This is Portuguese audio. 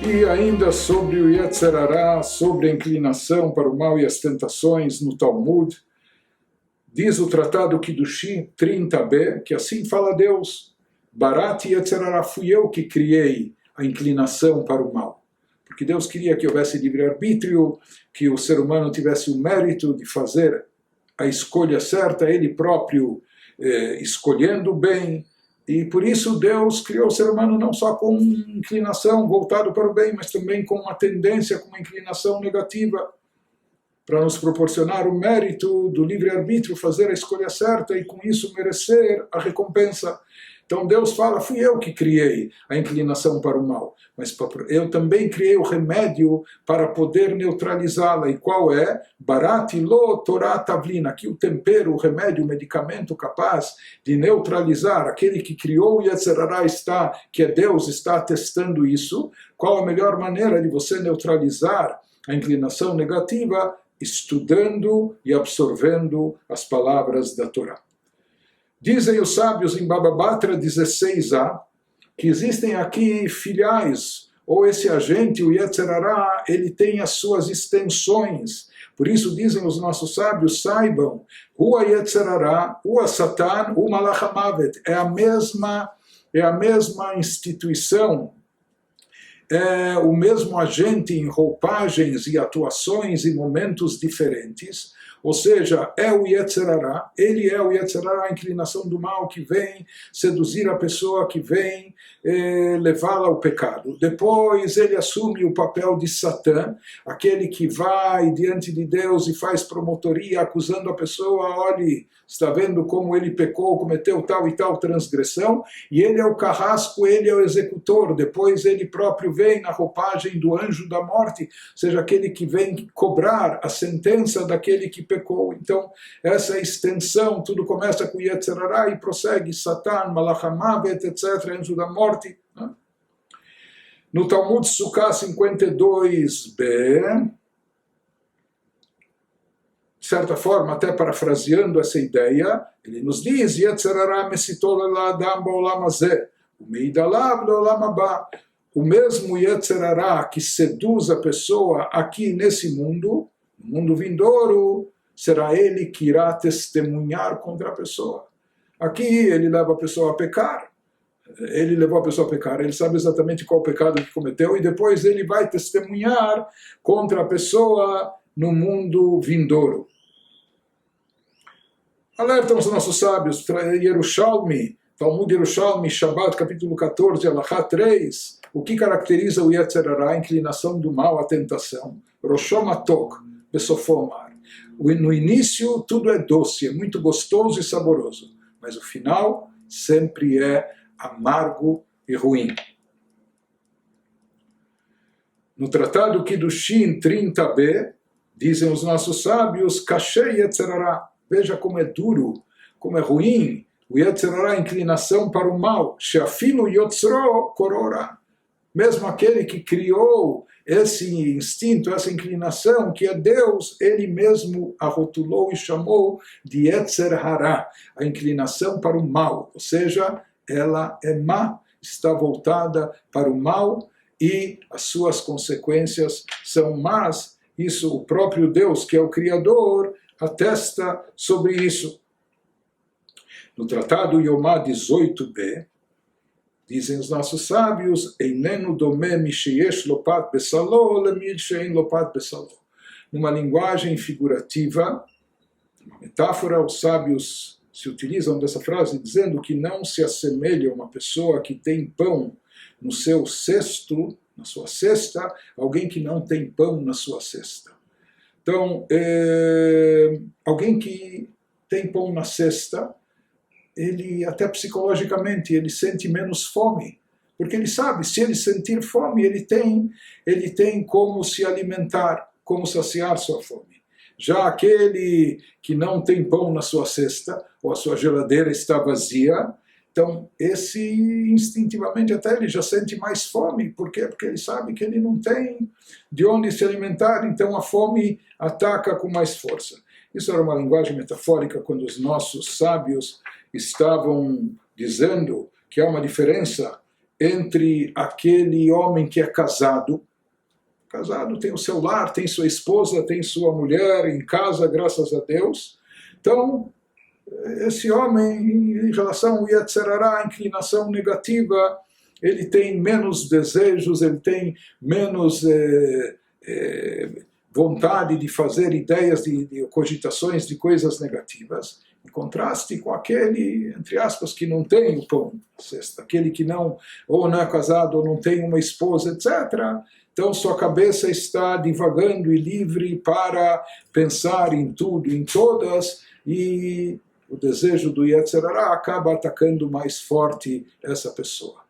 E ainda sobre o Yetzer Hará, sobre a inclinação para o mal e as tentações no Talmud, diz o Tratado Kiddushin 30b, que assim fala Deus: Barati Yetzer Hará, fui eu que criei a inclinação para o mal. Porque Deus queria que houvesse livre-arbítrio, que o ser humano tivesse o mérito de fazer a escolha certa, ele próprio escolhendo bem. E por isso Deus criou o ser humano não só com inclinação voltado para o bem, mas também com uma tendência, com uma inclinação negativa, para nos proporcionar o mérito do livre-arbítrio, fazer a escolha certa e com isso merecer a recompensa. Então Deus fala: fui eu que criei a inclinação para o mal, mas eu também criei o remédio para poder neutralizá-la. E qual é? Barati lo Torah tavlin, aqui o tempero, o remédio, o medicamento capaz de neutralizar. Aquele que criou o Yetzer Hará que é Deus, está testando isso. Qual a melhor maneira de você neutralizar a inclinação negativa? Estudando e absorvendo as palavras da Torá. Dizem os sábios em Baba Batra 16a que existem aqui filiais, ou esse agente, o Yetzer Hará, ele tem as suas extensões. Por isso dizem os nossos sábios: saibam, Hua Yetzer Hará, Hua Satan, Hu Malach HaMavet, é a mesma instituição, é o mesmo agente em roupagens e atuações e momentos diferentes. Ou seja, é o Yetzer Hará, ele é o Yetzer Hará, a inclinação do mal que vem seduzir a pessoa, que vem levá-la ao pecado. Depois ele assume o papel de Satã, aquele que vai diante de Deus e faz promotoria acusando a pessoa: olhe, está vendo como ele pecou, cometeu tal e tal transgressão, e ele é o carrasco, ele é o executor. Depois ele próprio vem na roupagem do anjo da morte, ou seja, aquele que vem cobrar a sentença daquele que pecou. Então, essa extensão, tudo começa com Yetzer Hará e prossegue Satan, Malach HaMavet, etc., anjo da morte. No Talmud Sukkah 52b, de certa forma, até parafraseando essa ideia, ele nos diz: Yetzer Hará mesitol l'adam ba'olam hazeh, u'meidalav le'olam haba. O mesmo Yetzer Hará que seduz a pessoa aqui nesse mundo, no mundo vindouro, será ele que irá testemunhar contra a pessoa. Aqui ele leva a pessoa a pecar, ele levou a pessoa a pecar, ele sabe exatamente qual pecado que cometeu, e depois ele vai testemunhar contra a pessoa no mundo vindouro. Alertam os nossos sábios, Yerushalmi, Talmud Yerushalmi, Shabbat, capítulo 14, Alachá 3, o que caracteriza o Yetzer Hará, a inclinação do mal, a tentação. Roshom Atok, Besofomar. No início tudo é doce, é muito gostoso e saboroso, mas o final sempre é amargo e ruim. No Tratado Kiddushin 30b, dizem os nossos sábios: Kashei Yetzer Hará, veja como é duro, como é ruim o Yetzer Hará, a inclinação para o mal. Sheafilu Yotzro Korora, mesmo aquele que criou esse instinto, essa inclinação, que é Deus, ele mesmo a rotulou e chamou de Yetzer Hará, a inclinação para o mal, ou seja, ela é má, está voltada para o mal e as suas consequências são más. Isso o próprio Deus, que é o Criador, atesta sobre isso. No Tratado Yomá 18b, dizem os nossos sábios: Einenu domé misheyesh lopat besalo lemil shein lopat besalo. Numa linguagem figurativa, uma metáfora, os sábios se utilizam dessa frase dizendo que não se assemelha a uma pessoa que tem pão no seu cesto, na sua cesta, alguém que não tem pão na sua cesta. Então, alguém que tem pão na cesta, ele até psicologicamente ele sente menos fome, porque ele sabe, se ele sentir fome, ele tem como se alimentar, como saciar sua fome. Já aquele que não tem pão na sua cesta, ou a sua geladeira está vazia, então esse instintivamente até ele já sente mais fome. Por quê? Porque ele sabe que ele não tem de onde se alimentar, então a fome ataca com mais força. Isso era uma linguagem metafórica quando os nossos sábios estavam dizendo que há uma diferença entre aquele homem que é casado, tem o seu lar, tem sua esposa, tem sua mulher em casa, graças a Deus. Então, esse homem, em relação ao Yetzer Hara, a inclinação negativa, ele tem menos desejos, ele tem menos vontade de fazer ideias, de cogitações de coisas negativas, em contraste com aquele, entre aspas, que não tem o pão na cesta, aquele que não, ou não é casado, ou não tem uma esposa, etc. Então sua cabeça está divagando e livre para pensar em tudo, em todas, e o desejo do Yetzer Hara acaba atacando mais forte essa pessoa.